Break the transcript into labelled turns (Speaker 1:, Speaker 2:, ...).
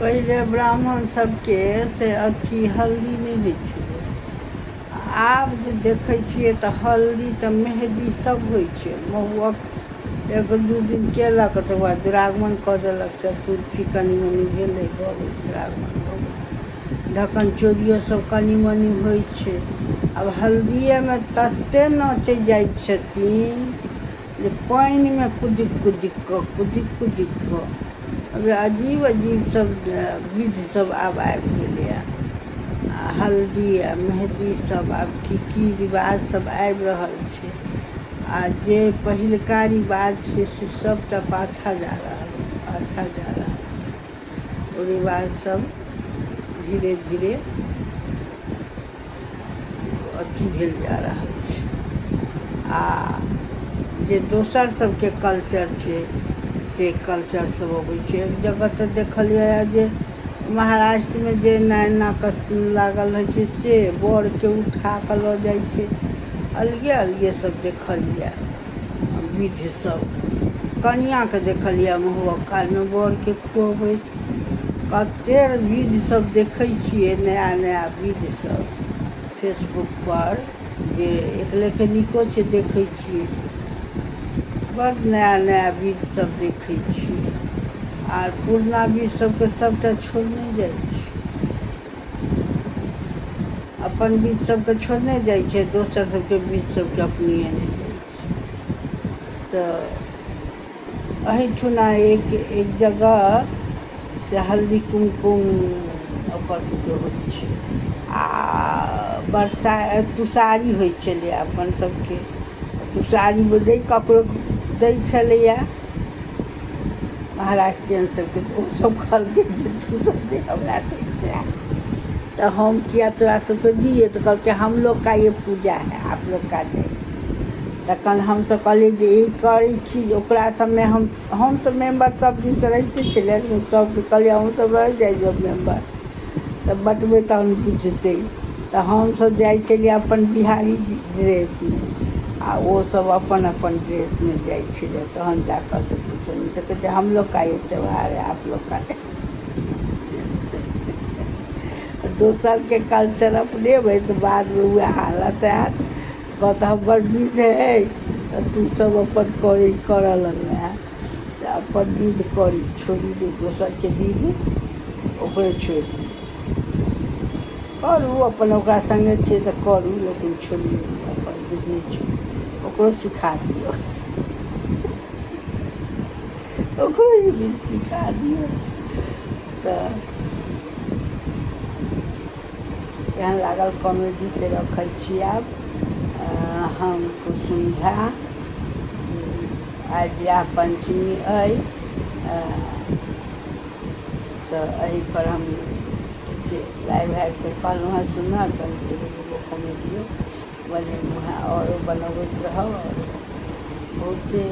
Speaker 1: पहले ब्राह्मण सबके से अथी हल्दी नहीं होइ छलै। आब जे देखै छियै तऽ हल्दी तऽ मेहदी सब होइ छै। महुअक एक दू दिन केलक तकर बाद दुरागमन कऽ देलक, चतुर्थी कनि मनि भेलै भऽ गेल दुरागमन भऽ गेल। ढक्कन चोरियो सब कनि मनि होइ छै। आब हल्दिएमे ततेक नचै जाइ छथिन जे पानिमे कुदिक कुदिक कऽ अब अजीब अजीब सब विधि सब आब आबि गेलैए। आ हल्दी आ मेहदी सब आब की रिवाज सब आबि रहल छै। आ जे पहिलका रिवाज छै से सबटा पाछा जा रहल छै। ओ रिवाज सब धीरे धीरे अथी भेल जा रहल छै। आ जे दोसर सबके कल्चर छै से कल्चर सब अबै छै। एक जगह तऽ देखलियै जे महाराष्ट्रमे जे नाक लागल रहै छै से बरके उठा कऽ लऽ जाइ छै। अलगे अलगे सब देखलियै विधि सब। कनिआँके देखलियै महुअक कालमे बरके खुअबैत। कतेक विधि सब देखै छियै, नया नया विधि सब फेसबुकपर जे एक लेखे नीको छै देखै छियै। बड़ नया नया विधि सब देखै छियै। आर पुरना विधि सबके सबटा छोड़ने जाइ छै। अपन विधि सबके छोड़ने जाइ छै, दोसर सबके विधि सबके अपनिए जाइ छै। तऽ एहिठुना एक जगह से हल्दी कुमकुम ओकर सबके होइ छै। आ तुषारी होइ छलै अपन सबके। तुषारीमे ककरो दै छलैए महाराष्ट्रियन सबके, तऽ ओसब कहलकै जे तू सब दे हमरा दै छै तऽ हम किया तोरा सबके दिए, तऽ कहलकै हम लोग का ये पूजा है आप लोग का नहीं। तखन हमसब कहलिए जे ई करै छी ओकरा सबमे हम तऽ मेम्बर सब दिन तऽ रहिते छलिए, लेकिन सबके कहलिए हमसब रहि जाइ मेम्बर तऽ बँटबै तहन बुझतै। तऽ हमसब जाइ छलिए अपन बिहारी ड्रेसमे आ ओसब अपन अपन ड्रेसमे जाइ छलै। तहन जाकऽ से पूछै तऽ कहते हम लोग का ये त्योहार है आप लोग का नहीं। दोसरके कल्चर अपनेबै तऽ बादमे वएह हालत हैत, कहत हमर विधि हइ तऽ तू सब अपन करऽ लगलै। अपन विधि करी, छोड़ी दे दोसरके विधि, ओकरे छोड़ि दी। करू अपन ओकरा सङ्गे छियै तऽ करू, लेकिन छोड़िए दियौ अपन विधि नहि छोड़ू। ओकरो सिखा दियौ, ओकरो ई विधि सिखा दियौ। तऽ केहन लागल कॉमेडी से रखै छी। आब हम कुसुम झा, आइ बियाह पंचमी अइ तऽ एहिपर हम से लाइव आबिके कहलहुँ हेँ सुनऽ तऽ एगो कॉमेडियो बनेलहुँ हेँ, आओरो बनबैत रहब। और बहुते